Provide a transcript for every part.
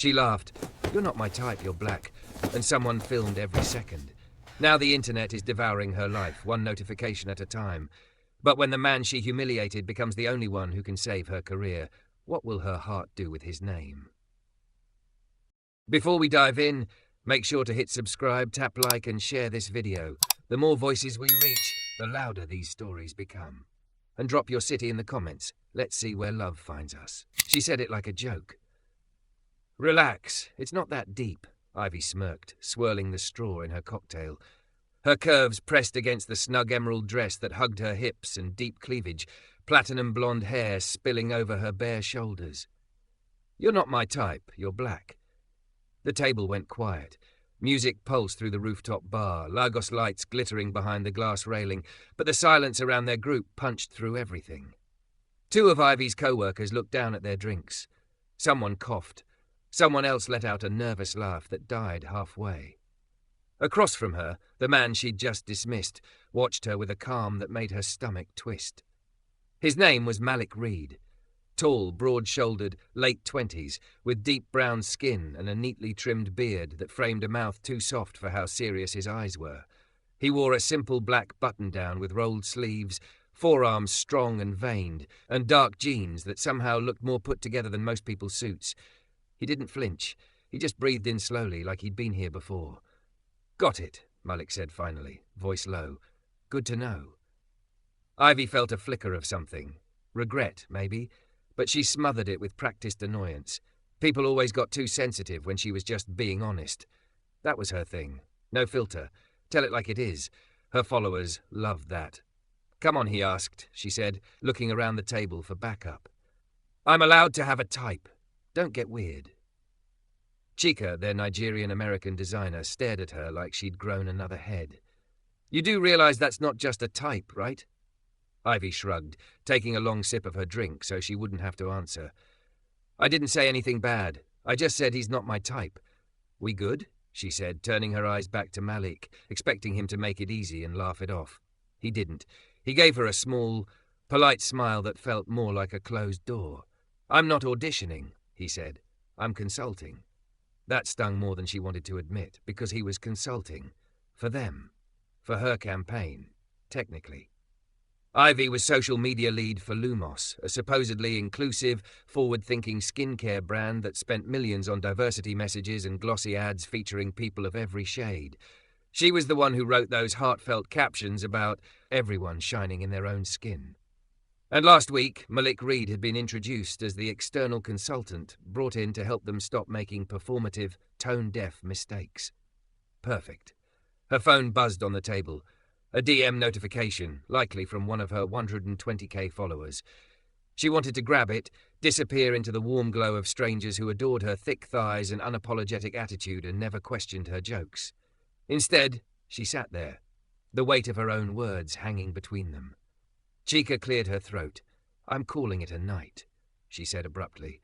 She laughed. "You're not my type, you're black." And someone filmed every second. Now the internet is devouring her life, one notification at a time. But when the man she humiliated becomes the only one who can save her career, what will her heart do with his name? Before we dive in, make sure to hit subscribe, tap like and share this video. The more voices we reach, the louder these stories become. And drop your city in the comments. Let's see where love finds us. She said it like a joke. Relax, it's not that deep, Ivy smirked, swirling the straw in her cocktail. Her curves pressed against the snug emerald dress that hugged her hips and deep cleavage, platinum blonde hair spilling over her bare shoulders. You're not my type, you're black. The table went quiet. Music pulsed through the rooftop bar, Lagos lights glittering behind the glass railing, but the silence around their group punched through everything. Two of Ivy's co-workers looked down at their drinks. Someone coughed. Someone else let out a nervous laugh that died halfway. Across from her, the man she'd just dismissed watched her with a calm that made her stomach twist. His name was Malik Reed. Tall, broad-shouldered, late 20s, with deep brown skin and a neatly trimmed beard that framed a mouth too soft for how serious his eyes were. He wore a simple black button-down with rolled sleeves, forearms strong and veined, and dark jeans that somehow looked more put together than most people's suits. He didn't flinch. He just breathed in slowly, like he'd been here before. "Got it," Malik said finally, voice low. "Good to know." Ivy felt a flicker of something. Regret, maybe, but she smothered it with practiced annoyance. People always got too sensitive when she was just being honest. That was her thing. No filter. Tell it like it is. Her followers loved that. "Come on," he asked, she said, looking around the table for backup. "I'm allowed to have a type. Don't get weird." Chika, their Nigerian-American designer, stared at her like she'd grown another head. "You do realize that's not just a type, right?" Ivy shrugged, taking a long sip of her drink so she wouldn't have to answer. "I didn't say anything bad. I just said he's not my type." "We good?" she said, turning her eyes back to Malik, expecting him to make it easy and laugh it off. He didn't. He gave her a small, polite smile that felt more like a closed door. "I'm not auditioning," he said. "I'm consulting." That stung more than she wanted to admit, because he was consulting. For them. For her campaign. Technically. Ivy was social media lead for Lumos, a supposedly inclusive, forward-thinking skincare brand that spent millions on diversity messages and glossy ads featuring people of every shade. She was the one who wrote those heartfelt captions about everyone shining in their own skin. And last week, Malik Reed had been introduced as the external consultant brought in to help them stop making performative, tone-deaf mistakes. Perfect. Her phone buzzed on the table. A DM notification, likely from one of her 120k followers. She wanted to grab it, disappear into the warm glow of strangers who adored her thick thighs and unapologetic attitude and never questioned her jokes. Instead, she sat there, the weight of her own words hanging between them. Chika cleared her throat. "I'm calling it a night," she said abruptly.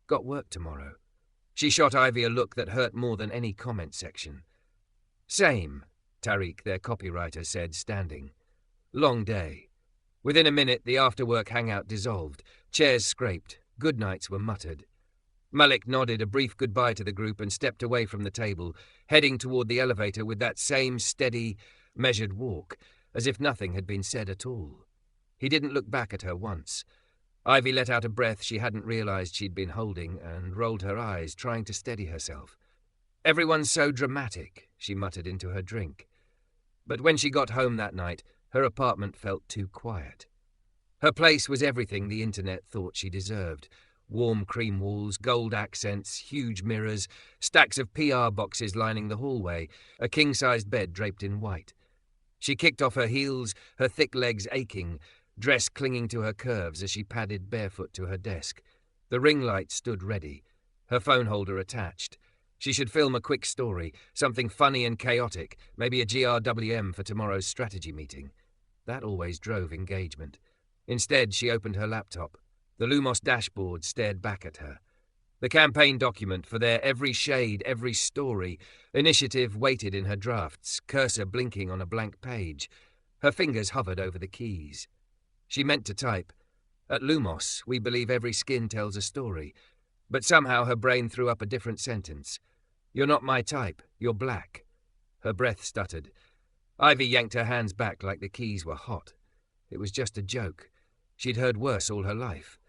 "Got work tomorrow." She shot Ivy a look that hurt more than any comment section. "Same," Tariq, their copywriter, said, standing. "Long day." Within a minute, the after-work hangout dissolved. Chairs scraped. Goodnights were muttered. Malik nodded a brief goodbye to the group and stepped away from the table, heading toward the elevator with that same steady, measured walk, as if nothing had been said at all. He didn't look back at her once. Ivy let out a breath she hadn't realized she'd been holding and rolled her eyes, trying to steady herself. "Everyone's so dramatic," she muttered into her drink. But when she got home that night, her apartment felt too quiet. Her place was everything the internet thought she deserved. Warm cream walls, gold accents, huge mirrors, stacks of PR boxes lining the hallway, a king-sized bed draped in white. She kicked off her heels, her thick legs aching, dress clinging to her curves as she padded barefoot to her desk. The ring light stood ready, her phone holder attached. She should film a quick story, something funny and chaotic, maybe a GRWM for tomorrow's strategy meeting. That always drove engagement. Instead, she opened her laptop. The Lumos dashboard stared back at her. The campaign document for their every shade, every story, initiative waited in her drafts, cursor blinking on a blank page. Her fingers hovered over the keys. She meant to type, "At Lumos, we believe every skin tells a story." But somehow her brain threw up a different sentence. "You're not my type. You're black." Her breath stuttered. Ivy yanked her hands back like the keys were hot. It was just a joke. She'd heard worse all her life.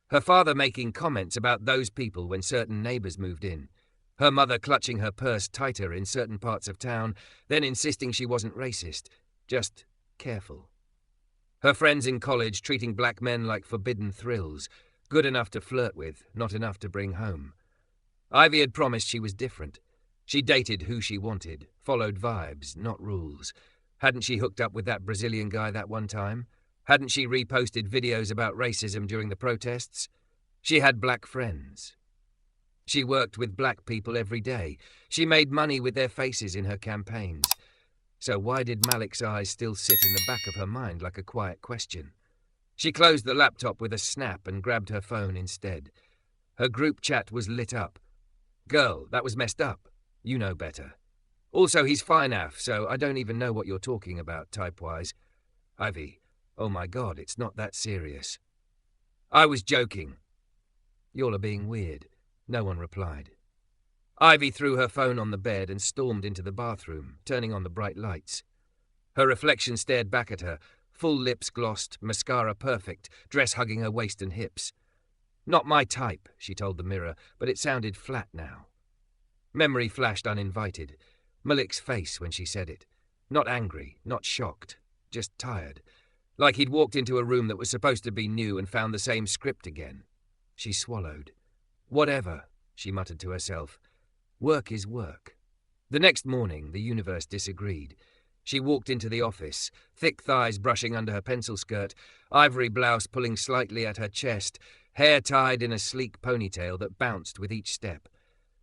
Her father making comments about those people when certain neighbours moved in. Her mother clutching her purse tighter in certain parts of town, then insisting she wasn't racist, just careful. Her friends in college treating black men like forbidden thrills, good enough to flirt with, not enough to bring home. Ivy had promised she was different. She dated who she wanted, followed vibes, not rules. Hadn't she hooked up with that Brazilian guy that one time? Hadn't she reposted videos about racism during the protests? She had black friends. She worked with black people every day. She made money with their faces in her campaigns. So why did Malik's eyes still sit in the back of her mind like a quiet question? She closed the laptop with a snap and grabbed her phone instead. Her group chat was lit up. "Girl, that was messed up. You know better. Also, he's fine af, so I don't even know what you're talking about, type-wise." "Ivy, oh my God, it's not that serious." "I was joking." "Y'all are being weird." No one replied. Ivy threw her phone on the bed and stormed into the bathroom, turning on the bright lights. Her reflection stared back at her, full lips glossed, mascara perfect, dress hugging her waist and hips. "Not my type," she told the mirror, but it sounded flat now. Memory flashed uninvited. Malik's face when she said it. Not angry, not shocked, just tired. Like he'd walked into a room that was supposed to be new and found the same script again. She swallowed. "Whatever," she muttered to herself. Work is work. The next morning, the universe disagreed. She walked into the office, thick thighs brushing under her pencil skirt, ivory blouse pulling slightly at her chest, hair tied in a sleek ponytail that bounced with each step.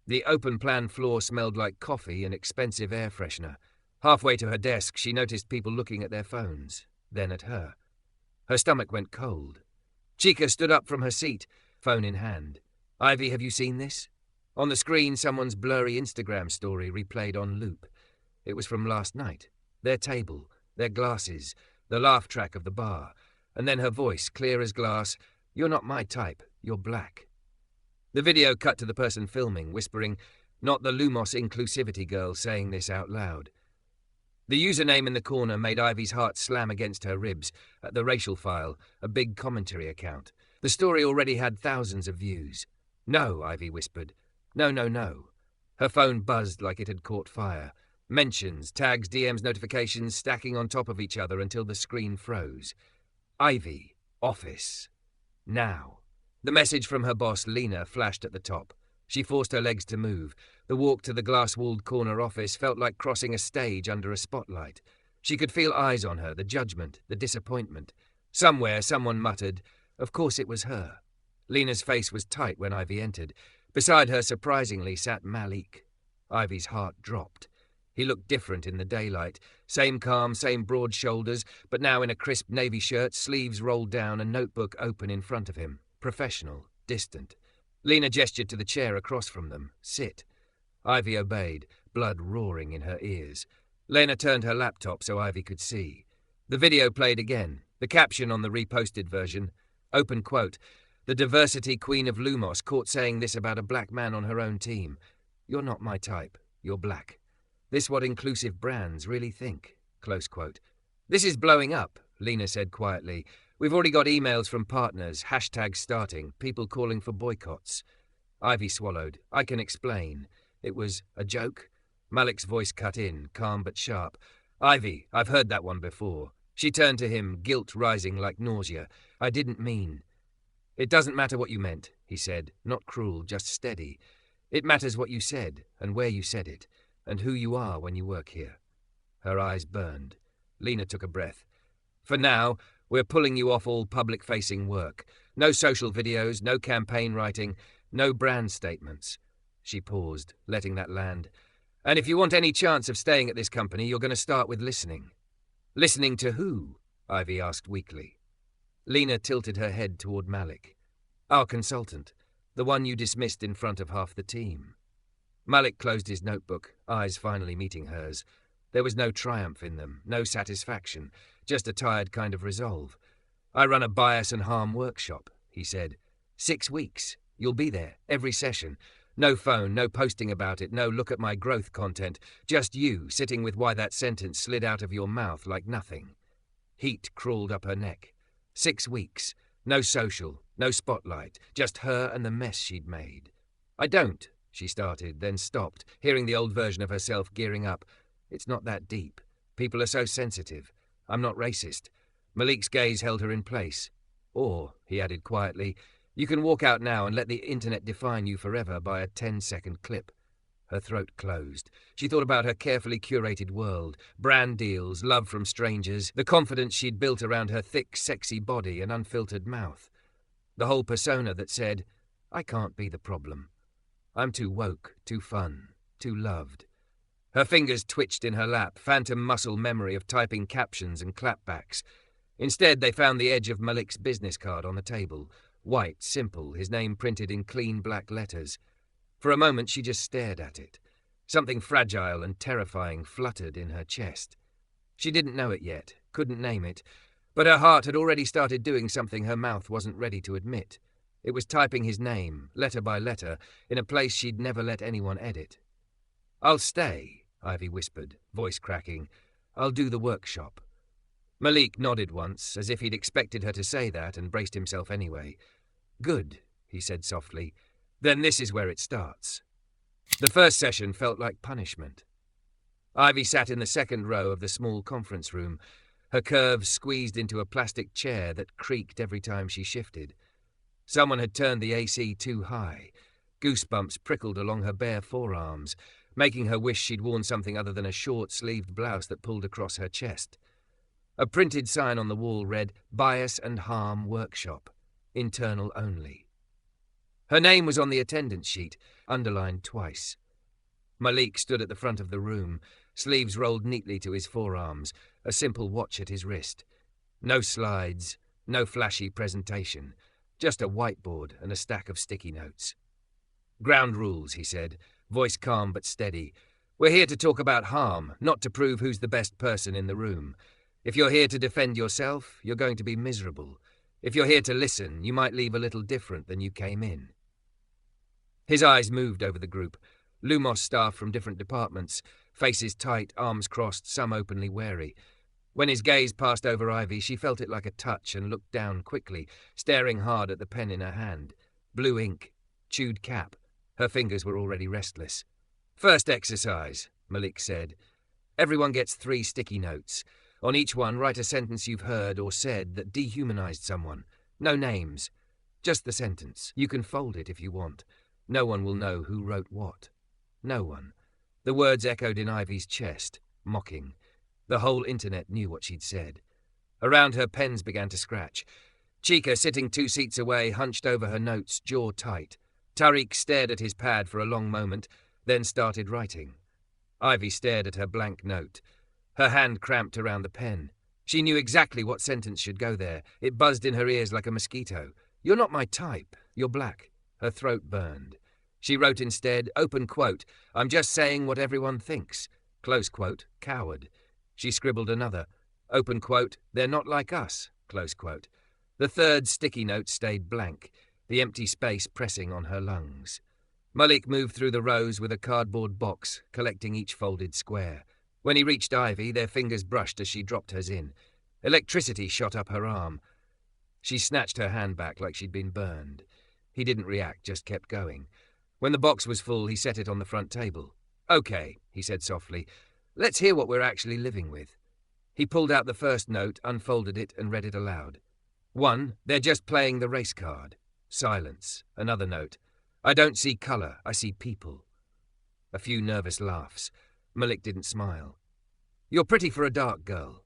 The open-plan floor smelled like coffee and expensive air freshener. Halfway to her desk, she noticed people looking at their phones, then at her. Her stomach went cold. Chica stood up from her seat, phone in hand. "Ivy, have you seen this?" On the screen, someone's blurry Instagram story replayed on loop. It was from last night. Their table, their glasses, the laugh track of the bar, and then her voice, clear as glass, "You're not my type, you're black." The video cut to the person filming, whispering, "Not the Lumos inclusivity girl," saying this out loud. The username in the corner made Ivy's heart slam against her ribs at the racial file, a big commentary account. The story already had thousands of views. "No," Ivy whispered. "No, no, no." Her phone buzzed like it had caught fire. Mentions, tags, DMs, notifications stacking on top of each other until the screen froze. "Ivy, office. Now." The message from her boss, Lena, flashed at the top. She forced her legs to move. The walk to the glass-walled corner office felt like crossing a stage under a spotlight. She could feel eyes on her, the judgment, the disappointment. Somewhere, someone muttered, "Of course it was her." Lena's face was tight when Ivy entered. Beside her, surprisingly, sat Malik. Ivy's heart dropped. He looked different in the daylight. Same calm, same broad shoulders, but now in a crisp navy shirt, sleeves rolled down, a notebook open in front of him. Professional, distant. Lena gestured to the chair across from them. "Sit." Ivy obeyed, blood roaring in her ears. Lena turned her laptop so Ivy could see. The video played again. The caption on the reposted version, open quote, "The diversity queen of Lumos caught saying this about a black man on her own team. You're not my type. You're black. This what inclusive brands really think." Close quote. "This is blowing up," Lena said quietly. "We've already got emails from partners, hashtags starting, people calling for boycotts." Ivy swallowed. "I can explain. It was a joke?" Malik's voice cut in, calm but sharp. "Ivy, I've heard that one before." She turned to him, guilt rising like nausea. "I didn't mean." "It doesn't matter what you meant," he said, not cruel, just steady. "It matters what you said, and where you said it, and who you are when you work here." Her eyes burned. Lena took a breath. "For now, we're pulling you off all public-facing work. No social videos, no campaign writing, no brand statements." She paused, letting that land. "And if you want any chance of staying at this company, you're going to start with listening." "Listening to who?" Ivy asked weakly. Lena tilted her head toward Malik. "Our consultant, the one you dismissed in front of half the team." Malik closed his notebook, eyes finally meeting hers. There was no triumph in them, no satisfaction, just a tired kind of resolve. "I run a bias and harm workshop," he said. 6 weeks. You'll be there, every session. No phone, no posting about it, no look at my growth content. Just you, sitting with why that sentence slid out of your mouth like nothing. Heat crawled up her neck. 6 weeks. No social, no spotlight, just her and the mess she'd made. I don't, she started, then stopped, hearing the old version of herself gearing up. It's not that deep. People are so sensitive. I'm not racist. Malik's gaze held her in place. Or, he added quietly, you can walk out now and let the internet define you forever by a 10-second clip. Her throat closed. She thought about her carefully curated world, brand deals, love from strangers, the confidence she'd built around her thick, sexy body and unfiltered mouth. The whole persona that said, I can't be the problem. I'm too woke, too fun, too loved. Her fingers twitched in her lap, phantom muscle memory of typing captions and clapbacks. Instead, they found the edge of Malik's business card on the table. White, simple, his name printed in clean black letters. For a moment, she just stared at it. Something fragile and terrifying fluttered in her chest. She didn't know it yet, couldn't name it, but her heart had already started doing something her mouth wasn't ready to admit. It was typing his name, letter by letter, in a place she'd never let anyone edit. I'll stay, Ivy whispered, voice cracking. I'll do the workshop. Malik nodded once, as if he'd expected her to say that, and braced himself anyway. Good, he said softly. Then this is where it starts. The first session felt like punishment. Ivy sat in the second row of the small conference room, her curves squeezed into a plastic chair that creaked every time she shifted. Someone had turned the AC too high. Goosebumps prickled along her bare forearms, making her wish she'd worn something other than a short-sleeved blouse that pulled across her chest. A printed sign on the wall read, Bias and Harm Workshop, internal only. Her name was on the attendance sheet, underlined twice. Malik stood at the front of the room, sleeves rolled neatly to his forearms, a simple watch at his wrist. No slides, no flashy presentation, just a whiteboard and a stack of sticky notes. Ground rules, he said, voice calm but steady. We're here to talk about harm, not to prove who's the best person in the room. If you're here to defend yourself, you're going to be miserable. If you're here to listen, you might leave a little different than you came in. His eyes moved over the group. Lumos staff from different departments, faces tight, arms crossed, some openly wary. When his gaze passed over Ivy, she felt it like a touch and looked down quickly, staring hard at the pen in her hand. Blue ink, chewed cap. Her fingers were already restless. First exercise, Malik said. Everyone gets 3 sticky notes. On each one, write a sentence you've heard or said that dehumanized someone. No names. Just the sentence. You can fold it if you want. No one will know who wrote what. No one. The words echoed in Ivy's chest, mocking. The whole internet knew what she'd said. Around her, pens began to scratch. Chica, sitting 2 seats away, hunched over her notes, jaw tight. Tariq stared at his pad for a long moment, then started writing. Ivy stared at her blank note. Her hand cramped around the pen. She knew exactly what sentence should go there. It buzzed in her ears like a mosquito. You're not my type. You're black. Her throat burned. She wrote instead, open quote, I'm just saying what everyone thinks. Close quote, coward. She scribbled another, open quote, they're not like us. Close quote. The third sticky note stayed blank, the empty space pressing on her lungs. Malik moved through the rows with a cardboard box, collecting each folded square. When he reached Ivy, their fingers brushed as she dropped hers in. Electricity shot up her arm. She snatched her hand back like she'd been burned. He didn't react, just kept going. When the box was full, he set it on the front table. Okay, he said softly. Let's hear what we're actually living with. He pulled out the first note, unfolded it, and read it aloud. 1. They're just playing the race card. Silence. Another note. I don't see colour, I see people. A few nervous laughs. Malik didn't smile. You're pretty for a dark girl.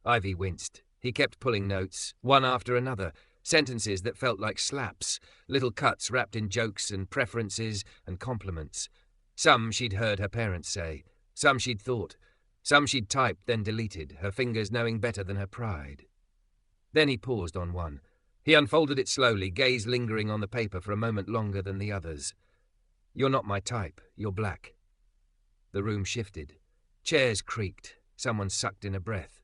Ivy winced. He kept pulling notes, one after another, sentences that felt like slaps, little cuts wrapped in jokes and preferences and compliments. Some she'd heard her parents say, some she'd thought, some she'd typed then deleted, her fingers knowing better than her pride. Then he paused on one. He unfolded it slowly, gaze lingering on the paper for a moment longer than the others. You're not my type, you're black. The room shifted. Chairs creaked. Someone sucked in a breath.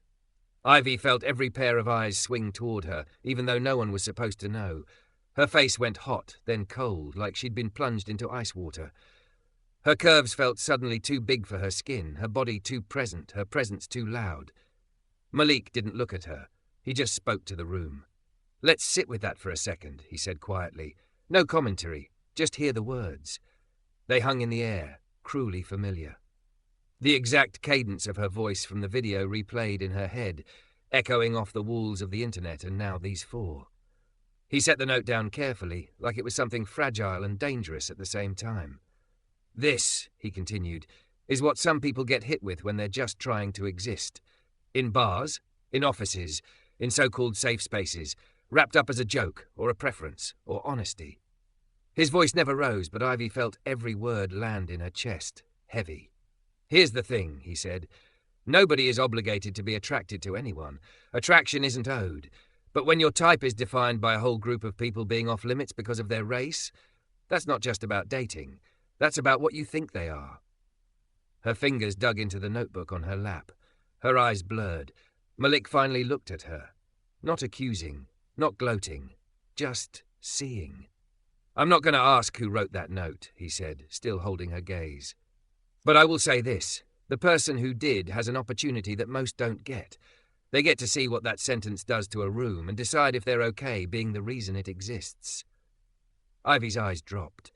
Ivy felt every pair of eyes swing toward her, even though no one was supposed to know. Her face went hot, then cold, like she'd been plunged into ice water. Her curves felt suddenly too big for her skin, her body too present, her presence too loud. Malik didn't look at her. He just spoke to the room. "Let's sit with that for a second," he said quietly. "No commentary, just hear the words." They hung in the air, cruelly familiar. The exact cadence of her voice from the video replayed in her head, echoing off the walls of the internet, and now these four. He set the note down carefully, like it was something fragile and dangerous at the same time. "This," he continued, "is what some people get hit with when they're just trying to exist. In bars, in offices, in so-called safe spaces, wrapped up as a joke, or a preference, or honesty." His voice never rose, but Ivy felt every word land in her chest, heavy. "Here's the thing," he said. "Nobody is obligated to be attracted to anyone. Attraction isn't owed. But when your type is defined by a whole group of people being off limits because of their race, that's not just about dating. That's about what you think they are." Her fingers dug into the notebook on her lap. Her eyes blurred. Malik finally looked at her. Not accusing, not gloating, just seeing. "I'm not going to ask who wrote that note," he said, still holding her gaze. "But I will say this. The person who did has an opportunity that most don't get. They get to see what that sentence does to a room and decide if they're okay being the reason it exists." Ivy's eyes dropped.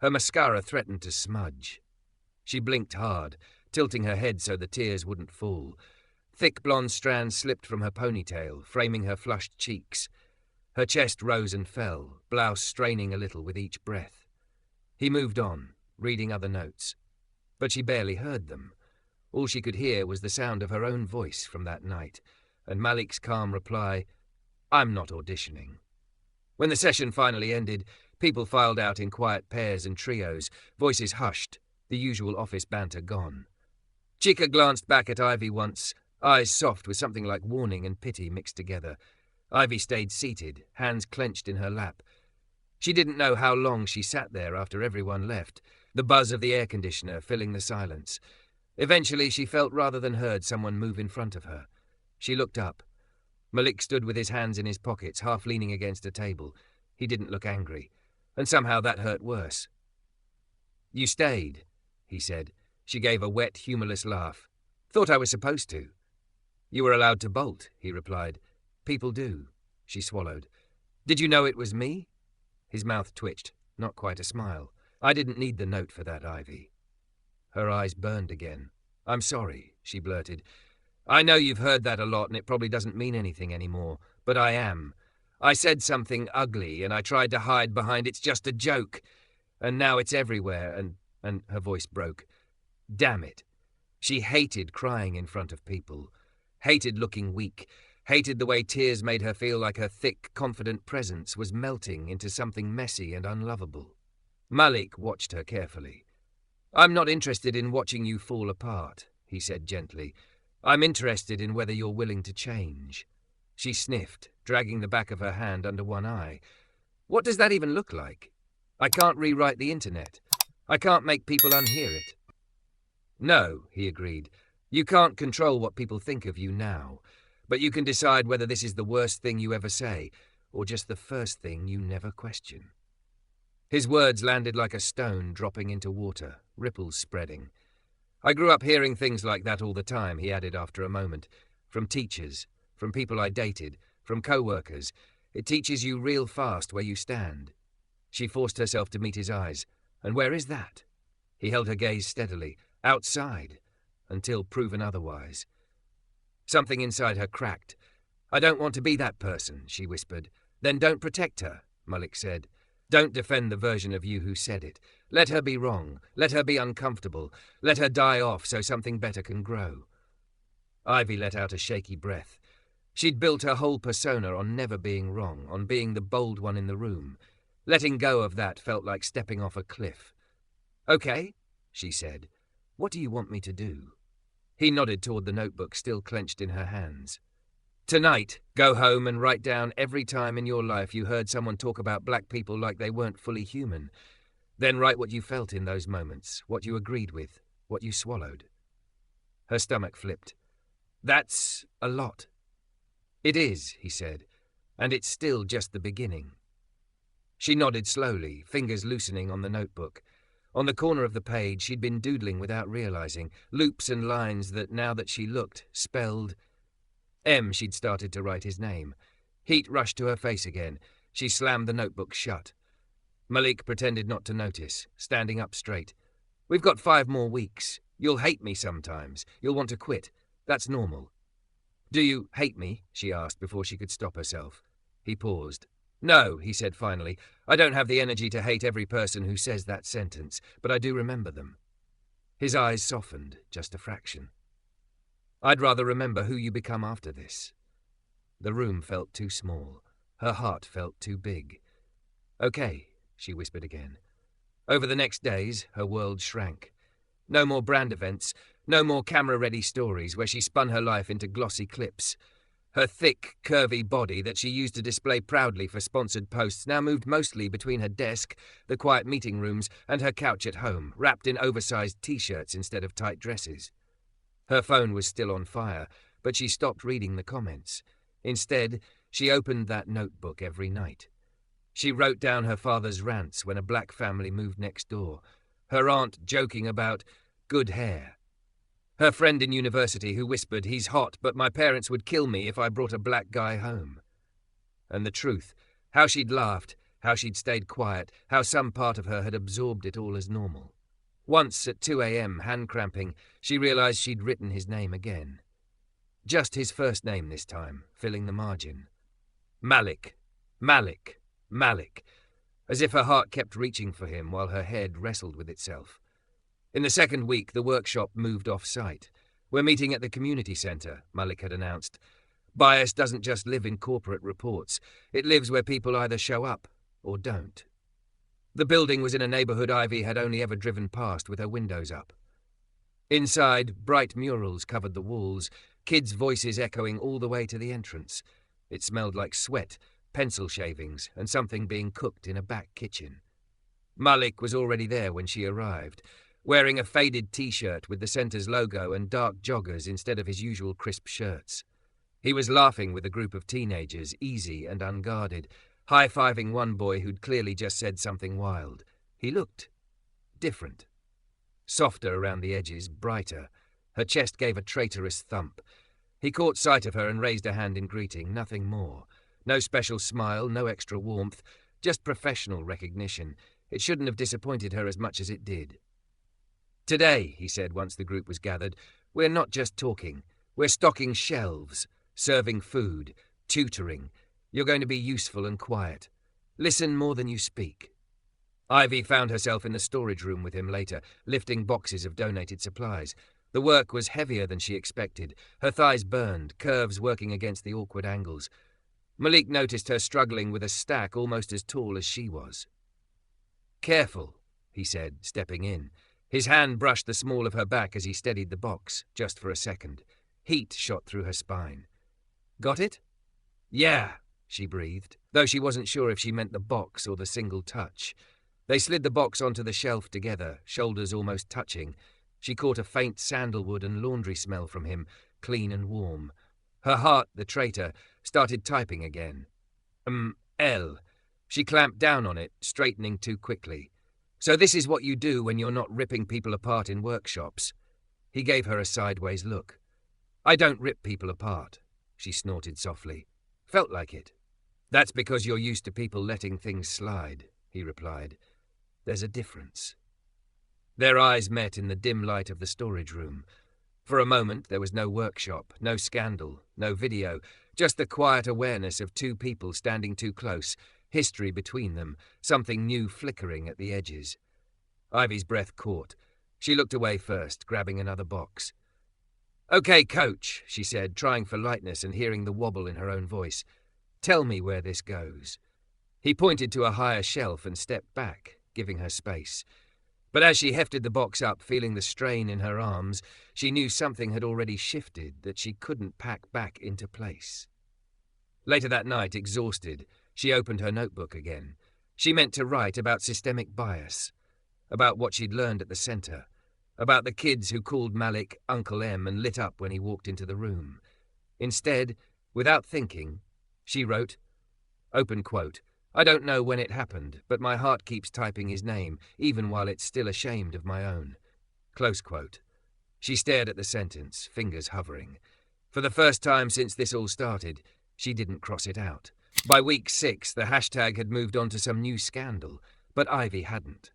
Her mascara threatened to smudge. She blinked hard, tilting her head so the tears wouldn't fall. Thick blonde strands slipped from her ponytail, framing her flushed cheeks. Her chest rose and fell, blouse straining a little with each breath. He moved on, reading other notes. But she barely heard them. All she could hear was the sound of her own voice from that night, and Malik's calm reply, "I'm not auditioning." When the session finally ended, people filed out in quiet pairs and trios, voices hushed, the usual office banter gone. Chica glanced back at Ivy once, eyes soft with something like warning and pity mixed together. Ivy stayed seated, hands clenched in her lap. She didn't know how long she sat there after everyone left, the buzz of the air conditioner filling the silence. Eventually she felt rather than heard someone move in front of her. She looked up. Malik stood with his hands in his pockets, half leaning against a table. He didn't look angry, and somehow that hurt worse. "You stayed," he said. She gave a wet, humorless laugh. "Thought I was supposed to." "You were allowed to bolt," he replied. "People do." She swallowed. "Did you know it was me?" His mouth twitched, not quite a smile. "I didn't need the note for that, Ivy." Her eyes burned again. "I'm sorry," she blurted. "I know you've heard that a lot and it probably doesn't mean anything anymore, but I am. I said something ugly and I tried to hide behind it's just a joke. And now it's everywhere and her voice broke. Damn it. She hated crying in front of people. Hated looking weak. Hated the way tears made her feel like her thick, confident presence was melting into something messy and unlovable. Malik watched her carefully. "I'm not interested in watching you fall apart," he said gently. "I'm interested in whether you're willing to change." She sniffed, dragging the back of her hand under one eye. "What does that even look like? I can't rewrite the internet. I can't make people unhear it." "No," he agreed. "You can't control what people think of you now, but you can decide whether this is the worst thing you ever say, or just the first thing you never question." His words landed like a stone dropping into water, ripples spreading. "I grew up hearing things like that all the time," he added after a moment. "From teachers, from people I dated, from co-workers. It teaches you real fast where you stand." She forced herself to meet his eyes. "And where is that?" He held her gaze steadily. "Outside. Until proven otherwise." Something inside her cracked. "I don't want to be that person," she whispered. "Then don't protect her," Malik said. "Don't defend the version of you who said it. Let her be wrong. Let her be uncomfortable. Let her die off so something better can grow." Ivy let out a shaky breath. She'd built her whole persona on never being wrong, on being the bold one in the room. Letting go of that felt like stepping off a cliff. "Okay," she said. "What do you want me to do?" He nodded toward the notebook still clenched in her hands. "Tonight, go home and write down every time in your life you heard someone talk about black people like they weren't fully human. Then write what you felt in those moments, what you agreed with, what you swallowed." Her stomach flipped. "That's a lot." "It is," he said, "and it's still just the beginning." She nodded slowly, fingers loosening on the notebook. On the corner of the page, she'd been doodling without realizing, loops and lines that, now that she looked, spelled M. She'd started to write his name. Heat rushed to her face again. She slammed the notebook shut. Malik pretended not to notice, standing up straight. "We've got 5 more weeks. You'll hate me sometimes. You'll want to quit. That's normal." "Do you hate me?" she asked before she could stop herself. He paused. "No," he said finally. "I don't have the energy to hate every person who says that sentence, but I do remember them." His eyes softened, just a fraction. "I'd rather remember who you become after this." The room felt too small. Her heart felt too big. "Okay," she whispered again. Over the next days, her world shrank. No more brand events, no more camera-ready stories where she spun her life into glossy clips. Her thick, curvy body that she used to display proudly for sponsored posts now moved mostly between her desk, the quiet meeting rooms, and her couch at home, wrapped in oversized t-shirts instead of tight dresses. Her phone was still on fire, but she stopped reading the comments. Instead, she opened that notebook every night. She wrote down her father's rants when a black family moved next door, her aunt joking about good hair, her friend in university who whispered, "He's hot, but my parents would kill me if I brought a black guy home." And the truth, how she'd laughed, how she'd stayed quiet, how some part of her had absorbed it all as normal. Once at 2 a.m., hand-cramping, she realized she'd written his name again. Just his first name this time, filling the margin. Malik. Malik. Malik. As if her heart kept reaching for him while her head wrestled with itself. In the second week, the workshop moved off-site. "We're meeting at the community centre," Malik had announced. "Bias doesn't just live in corporate reports. It lives where people either show up or don't." The building was in a neighborhood Ivy had only ever driven past with her windows up. Inside, bright murals covered the walls, kids' voices echoing all the way to the entrance. It smelled like sweat, pencil shavings, and something being cooked in a back kitchen. Malik was already there when she arrived, wearing a faded t-shirt with the centre's logo and dark joggers instead of his usual crisp shirts. He was laughing with a group of teenagers, easy and unguarded, high-fiving one boy who'd clearly just said something wild. He looked different. Softer around the edges, brighter. Her chest gave a traitorous thump. He caught sight of her and raised a hand in greeting, nothing more. No special smile, no extra warmth, just professional recognition. It shouldn't have disappointed her as much as it did. "Today," he said once the group was gathered, "we're not just talking. We're stocking shelves, serving food, tutoring. You're going to be useful and quiet. Listen more than you speak." Ivy found herself in the storage room with him later, lifting boxes of donated supplies. The work was heavier than she expected. Her thighs burned, curves working against the awkward angles. Malik noticed her struggling with a stack almost as tall as she was. "Careful," he said, stepping in. His hand brushed the small of her back as he steadied the box, just for a second. Heat shot through her spine. "Got it?" "Yeah," she breathed, though she wasn't sure if she meant the box or the single touch. They slid the box onto the shelf together, shoulders almost touching. She caught a faint sandalwood and laundry smell from him, clean and warm. Her heart, the traitor, started typing again. L. She clamped down on it, straightening too quickly. "So this is what you do when you're not ripping people apart in workshops." He gave her a sideways look. "I don't rip people apart," she snorted softly. "Felt like it." "That's because you're used to people letting things slide," he replied. "There's a difference." Their eyes met in the dim light of the storage room. For a moment there was no workshop, no scandal, no video, just the quiet awareness of two people standing too close, history between them, something new flickering at the edges. Ivy's breath caught. She looked away first, grabbing another box. "Okay, coach," she said, trying for lightness and hearing the wobble in her own voice. "Tell me where this goes." He pointed to a higher shelf and stepped back, giving her space. But as she hefted the box up, feeling the strain in her arms, she knew something had already shifted that she couldn't pack back into place. Later that night, exhausted, she opened her notebook again. She meant to write about systemic bias, about what she'd learned at the centre, about the kids who called Malik Uncle M and lit up when he walked into the room. Instead, without thinking, she wrote, open quote, I don't know when it happened, but my heart keeps typing his name, even while it's still ashamed of my own. Close quote. She stared at the sentence, fingers hovering. For the first time since this all started, she didn't cross it out. By week 6, the hashtag had moved on to some new scandal, but Ivy hadn't.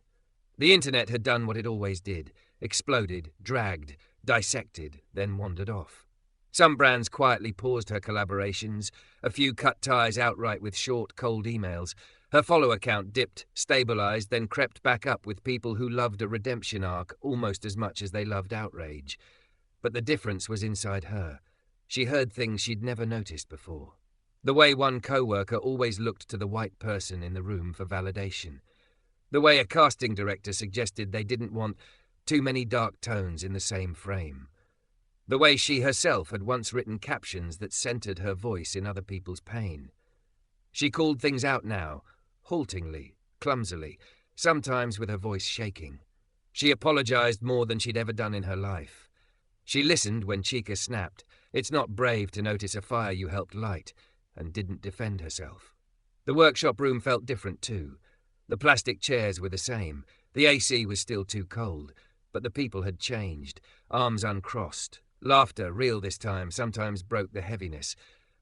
The internet had done what it always did, exploded, dragged, dissected, then wandered off. Some brands quietly paused her collaborations, a few cut ties outright with short, cold emails. Her follower count dipped, stabilized, then crept back up with people who loved a redemption arc almost as much as they loved outrage. But the difference was inside her. She heard things she'd never noticed before. The way one co-worker always looked to the white person in the room for validation. The way a casting director suggested they didn't want too many dark tones in the same frame. The way she herself had once written captions that centered her voice in other people's pain. She called things out now, haltingly, clumsily, sometimes with her voice shaking. She apologized more than she'd ever done in her life. She listened when Chica snapped. It's not brave to notice a fire you helped light, and didn't defend herself. The workshop room felt different too. The plastic chairs were the same. The AC was still too cold, but the people had changed, arms uncrossed. Laughter, real this time, sometimes broke the heaviness.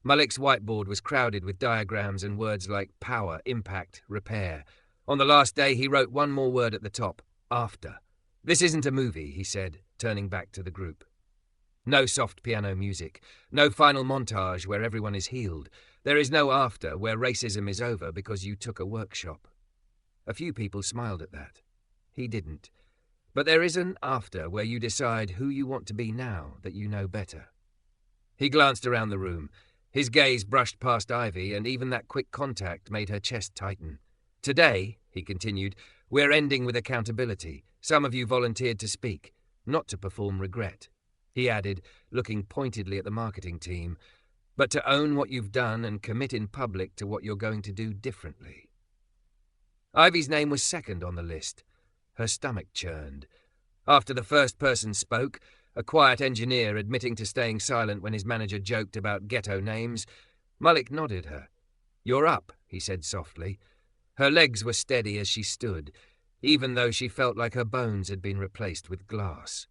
Malik's whiteboard was crowded with diagrams and words like power, impact, repair. On the last day, he wrote one more word at the top, after. This isn't a movie, he said, turning back to the group. No soft piano music, no final montage where everyone is healed. There is no after where racism is over because you took a workshop. A few people smiled at that. He didn't. But there is an after where you decide who you want to be now that you know better. He glanced around the room. His gaze brushed past Ivy, and even that quick contact made her chest tighten. Today, he continued, we're ending with accountability. Some of you volunteered to speak, not to perform regret. He added, looking pointedly at the marketing team, but to own what you've done and commit in public to what you're going to do differently. Ivy's name was second on the list. Her stomach churned. After the first person spoke, a quiet engineer admitting to staying silent when his manager joked about ghetto names, Malik nodded her. You're up, he said softly. Her legs were steady as she stood, even though she felt like her bones had been replaced with glass.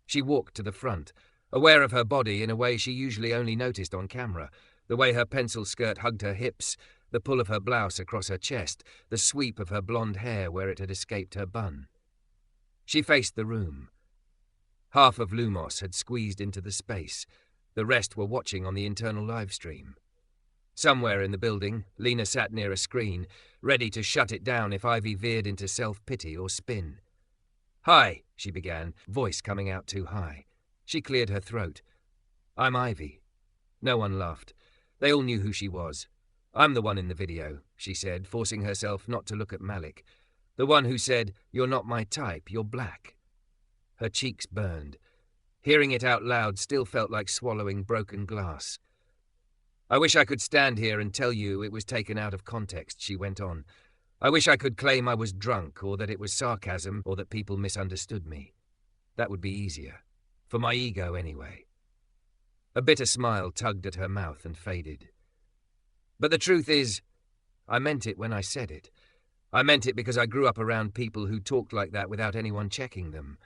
She walked to the front, aware of her body in a way she usually only noticed on camera, the way her pencil skirt hugged her hips, the pull of her blouse across her chest, the sweep of her blonde hair where it had escaped her bun. She faced the room. Half of Lumos had squeezed into the space. The rest were watching on the internal live stream. Somewhere in the building, Lena sat near a screen, ready to shut it down if Ivy veered into self-pity or spin. Hi, she began, voice coming out too high. She cleared her throat. I'm Ivy. No one laughed. They all knew who she was. I'm the one in the video, she said, forcing herself not to look at Malik. The one who said, you're not my type, you're black. Her cheeks burned. Hearing it out loud still felt like swallowing broken glass. I wish I could stand here and tell you it was taken out of context, she went on. I wish I could claim I was drunk, or that it was sarcasm, or that people misunderstood me. That would be easier. For my ego, anyway. A bitter smile tugged at her mouth and faded. But the truth is, I meant it when I said it. I meant it because I grew up around people who talked like that without anyone checking them.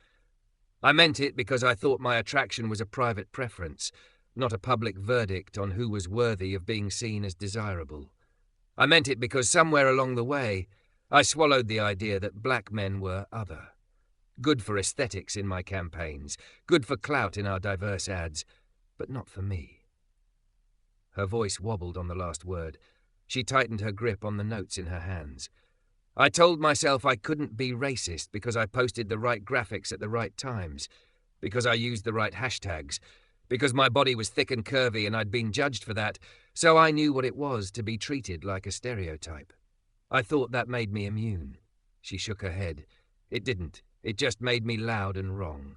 I meant it because I thought my attraction was a private preference, not a public verdict on who was worthy of being seen as desirable. I meant it because somewhere along the way, I swallowed the idea that black men were other. Good for aesthetics in my campaigns, good for clout in our diverse ads, but not for me. Her voice wobbled on the last word. She tightened her grip on the notes in her hands. I told myself I couldn't be racist because I posted the right graphics at the right times, because I used the right hashtags, because my body was thick and curvy and I'd been judged for that, so I knew what it was to be treated like a stereotype. I thought that made me immune. She shook her head. It didn't. It just made me loud and wrong.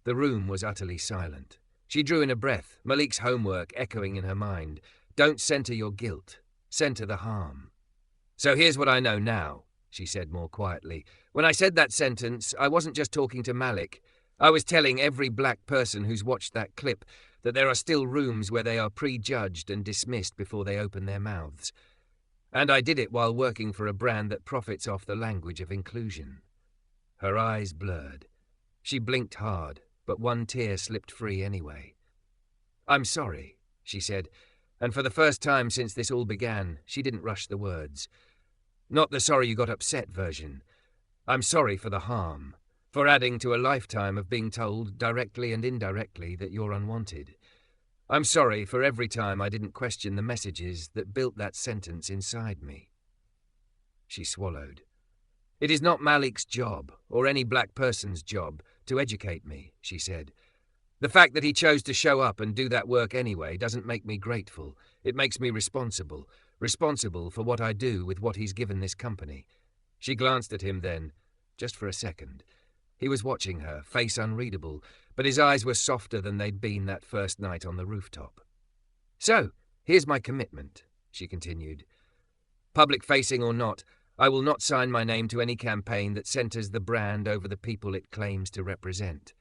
The room was utterly silent. She drew in a breath, Malik's homework echoing in her mind. Don't center your guilt. Center the harm. So here's what I know now, she said more quietly. When I said that sentence, I wasn't just talking to Malik. I was telling every black person who's watched that clip that there are still rooms where they are prejudged and dismissed before they open their mouths. And I did it while working for a brand that profits off the language of inclusion. Her eyes blurred. She blinked hard, but one tear slipped free anyway. I'm sorry, she said, and for the first time since this all began, she didn't rush the words. Not the sorry you got upset version. I'm sorry for the harm, for adding to a lifetime of being told, directly and indirectly, that you're unwanted. I'm sorry for every time I didn't question the messages that built that sentence inside me. She swallowed. It is not Malik's job, or any black person's job, to educate me, she said. The fact that he chose to show up and do that work anyway doesn't make me grateful. It makes me responsible for what I do with what he's given this company. She glanced at him then, just for a second. He was watching her, face unreadable, but his eyes were softer than they'd been that first night on the rooftop. So, here's my commitment, she continued. Public-facing or not, I will not sign my name to any campaign that centers the brand over the people it claims to represent.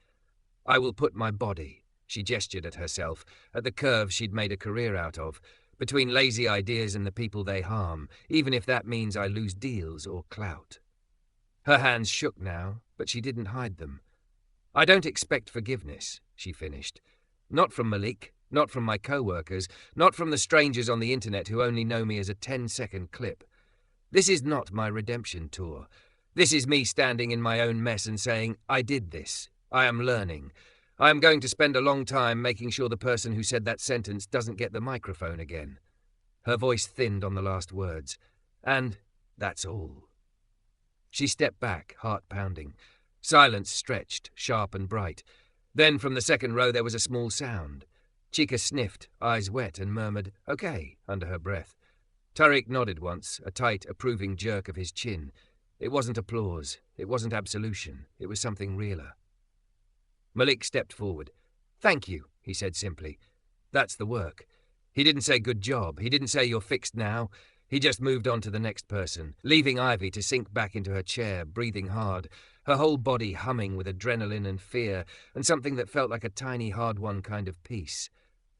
I will put my body, she gestured at herself, at the curve she'd made a career out of, between lazy ideas and the people they harm, even if that means I lose deals or clout. Her hands shook now, but she didn't hide them. I don't expect forgiveness, she finished. Not from Malik, not from my co-workers, not from the strangers on the internet who only know me as a 10-second clip. This is not my redemption tour. This is me standing in my own mess and saying, I did this. I am learning. I am going to spend a long time making sure the person who said that sentence doesn't get the microphone again. Her voice thinned on the last words. And that's all. She stepped back, heart pounding. Silence stretched, sharp and bright. Then from the second row there was a small sound. Chica sniffed, eyes wet, and murmured, "Okay," under her breath. Tariq nodded once, a tight, approving jerk of his chin. It wasn't applause. It wasn't absolution. It was something realer. Malik stepped forward. "Thank you," he said simply. "That's the work." He didn't say good job. He didn't say you're fixed now. He just moved on to the next person, leaving Ivy to sink back into her chair, breathing hard, her whole body humming with adrenaline and fear, and something that felt like a tiny, hard-won kind of peace.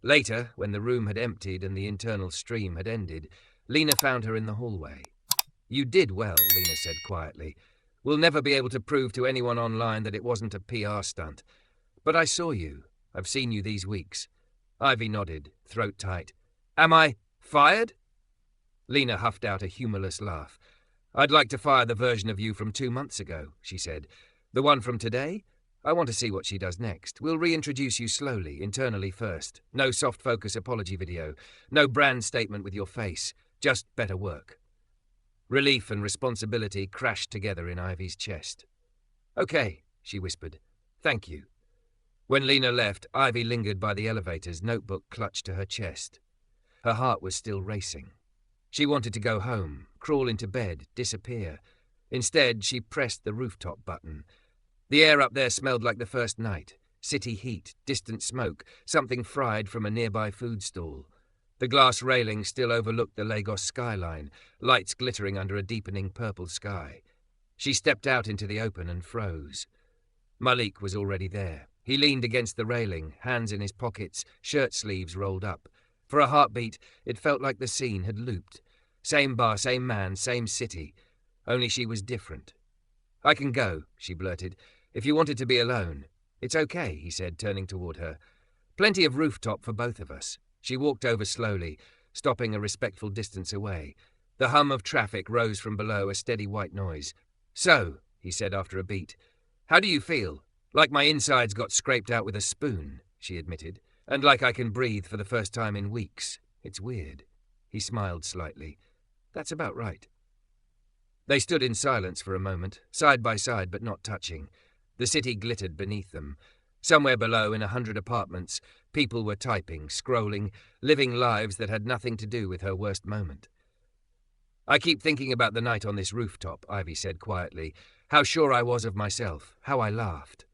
Later, when the room had emptied and the internal stream had ended, Lena found her in the hallway. "You did well," Lena said quietly. "We'll never be able to prove to anyone online that it wasn't a PR stunt. But I saw you. I've seen you these weeks." Ivy nodded, throat tight. "Am I fired?" Lena huffed out a humorless laugh. "I'd like to fire the version of you from 2 months ago," she said. "The one from today? I want to see what she does next. We'll reintroduce you slowly, internally first. No soft focus apology video. No brand statement with your face. Just better work." Relief and responsibility crashed together in Ivy's chest. "Okay," she whispered. "Thank you." When Lena left, Ivy lingered by the elevators, notebook clutched to her chest. Her heart was still racing. She wanted to go home, crawl into bed, disappear. Instead, she pressed the rooftop button. The air up there smelled like the first night. City heat, distant smoke, something fried from a nearby food stall. The glass railing still overlooked the Lagos skyline, lights glittering under a deepening purple sky. She stepped out into the open and froze. Malik was already there. He leaned against the railing, hands in his pockets, shirt sleeves rolled up. For a heartbeat, it felt like the scene had looped. Same bar, same man, same city. Only she was different. "I can go," she blurted, "if you wanted to be alone." "It's okay," he said, turning toward her. "Plenty of rooftop for both of us." She walked over slowly, stopping a respectful distance away. The hum of traffic rose from below, a steady white noise. "So," he said after a beat, "how do you feel?" "Like my insides got scraped out with a spoon," she admitted, "and like I can breathe for the first time in weeks. It's weird." He smiled slightly. "That's about right." They stood in silence for a moment, side by side but not touching. The city glittered beneath them. Somewhere below, in 100 apartments, people were typing, scrolling, living lives that had nothing to do with her worst moment. "I keep thinking about the night on this rooftop," Ivy said quietly. "How sure I was of myself, how I laughed."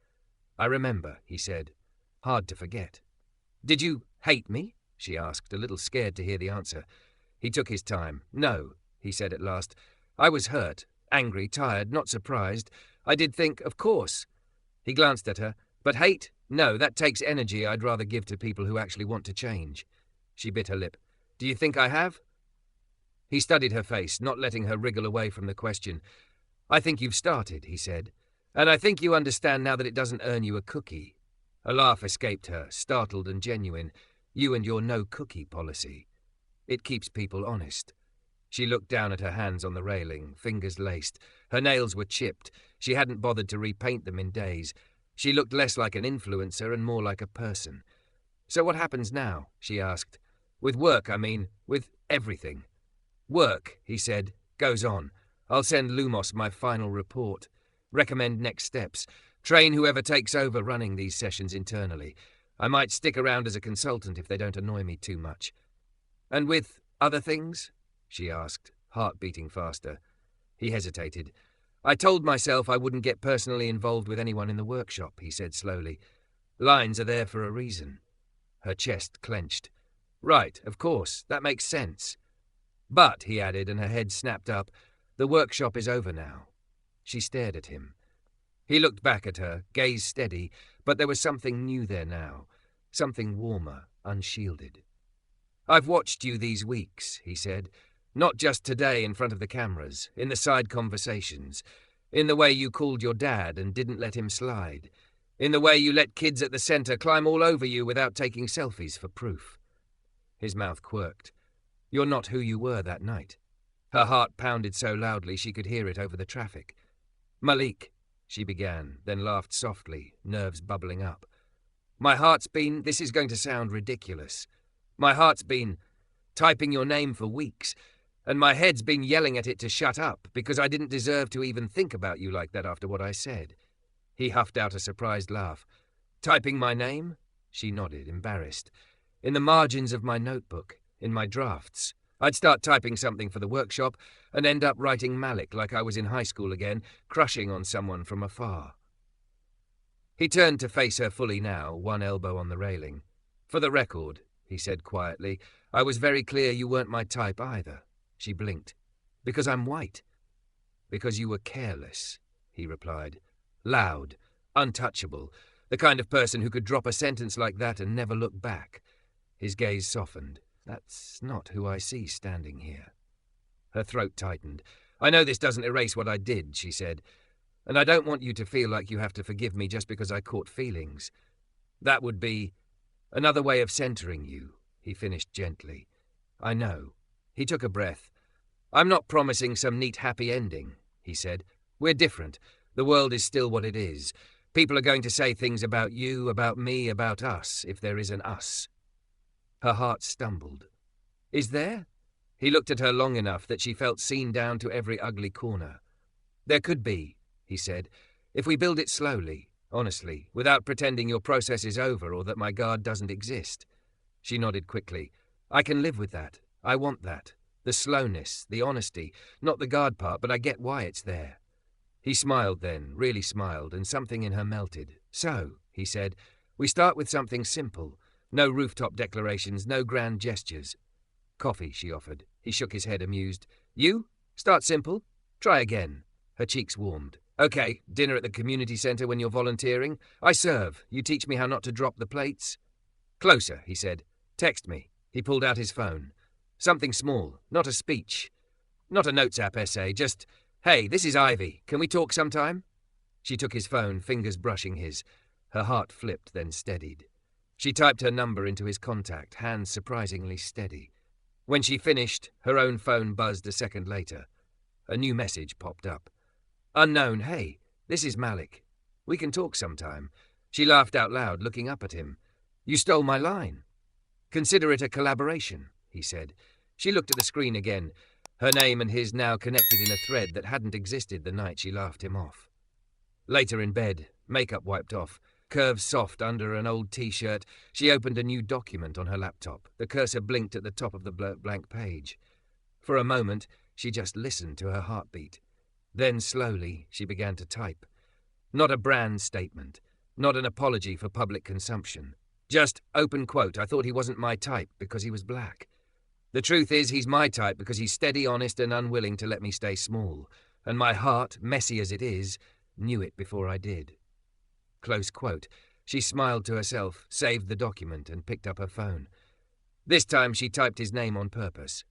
"I remember," he said. "Hard to forget." "Did you hate me?" she asked, a little scared to hear the answer. He took his time. "No," he said at last. "I was hurt, angry, tired, not surprised. I did think, of course." He glanced at her. "But hate? No, that takes energy I'd rather give to people who actually want to change." She bit her lip. "Do you think I have?" He studied her face, not letting her wriggle away from the question. "I think you've started," he said. "And I think you understand now that it doesn't earn you a cookie." A laugh escaped her, startled and genuine. "You and your no-cookie policy. It keeps people honest." She looked down at her hands on the railing, fingers laced. Her nails were chipped. She hadn't bothered to repaint them in days. She looked less like an influencer and more like a person. "So what happens now?" she asked. "With work, I mean, with everything." "Work," he said, "goes on. I'll send Lumos my final report. Recommend next steps. Train whoever takes over running these sessions internally. I might stick around as a consultant if they don't annoy me too much." "And with other things?" she asked, heart beating faster. He hesitated. "I told myself I wouldn't get personally involved with anyone in the workshop," he said slowly. "Lines are there for a reason." Her chest clenched. "Right, of course, that makes sense. But," he added, and her head snapped up, "the workshop is over now." She stared at him. He looked back at her, gaze steady, but there was something new there now, something warmer, unshielded. "I've watched you these weeks," he said. "Not just today in front of the cameras, in the side conversations, in the way you called your dad and didn't let him slide, in the way you let kids at the center climb all over you without taking selfies for proof." His mouth quirked. "You're not who you were that night." Her heart pounded so loudly she could hear it over the traffic. "Malik," she began, then laughed softly, nerves bubbling up. "My heart's been, this is going to sound ridiculous, my heart's been typing your name for weeks, and my head's been yelling at it to shut up because I didn't deserve to even think about you like that after what I said." He huffed out a surprised laugh. "Typing my name?" She nodded, embarrassed. "In the margins of my notebook, in my drafts. I'd start typing something for the workshop and end up writing Malik like I was in high school again, crushing on someone from afar." He turned to face her fully now, one elbow on the railing. "For the record," he said quietly, "I was very clear you weren't my type either." She blinked. "Because I'm white." "Because you were careless," he replied. "Loud, untouchable, the kind of person who could drop a sentence like that and never look back." His gaze softened. "That's not who I see standing here." Her throat tightened. "I know this doesn't erase what I did," she said, "and I don't want you to feel like you have to forgive me just because I caught feelings. That would be another way of centering you," he finished gently. "I know." He took a breath. "I'm not promising some neat happy ending," he said. "We're different. The world is still what it is. People are going to say things about you, about me, about us, if there is an us." Her heart stumbled. "Is there?" He looked at her long enough that she felt seen down to every ugly corner. "There could be," he said, "if we build it slowly, honestly, without pretending your process is over or that my guard doesn't exist." She nodded quickly. "I can live with that. I want that. The slowness, the honesty, not the guard part, but I get why it's there." He smiled then, really smiled, and something in her melted. "So," he said, "we start with something simple. No rooftop declarations, no grand gestures." "Coffee," she offered. He shook his head, amused. "You? Start simple? Try again." Her cheeks warmed. "Okay, dinner at the community center when you're volunteering. I serve. You teach me how not to drop the plates." "Closer," he said. "Text me." He pulled out his phone. "Something small, not a speech. Not a notes app essay, just, 'Hey, this is Ivy. Can we talk sometime?'" She took his phone, fingers brushing his. Her heart flipped, then steadied. She typed her number into his contact, hands surprisingly steady. When she finished, her own phone buzzed a second later. A new message popped up. "Unknown, hey, this is Malik. We can talk sometime." She laughed out loud, looking up at him. "You stole my line." "Consider it a collaboration," he said. She looked at the screen again, her name and his now connected in a thread that hadn't existed the night she laughed him off. Later in bed, makeup wiped off, curves soft under an old T-shirt, she opened a new document on her laptop. The cursor blinked at the top of the blank page. For a moment, she just listened to her heartbeat. Then, slowly, she began to type. Not a brand statement, not an apology for public consumption. Just, open quote, "I thought he wasn't my type because he was black. The truth is he's my type because he's steady, honest, and unwilling to let me stay small. And my heart, messy as it is, knew it before I did." Close quote. She smiled to herself, saved the document, and picked up her phone. This time she typed his name on purpose.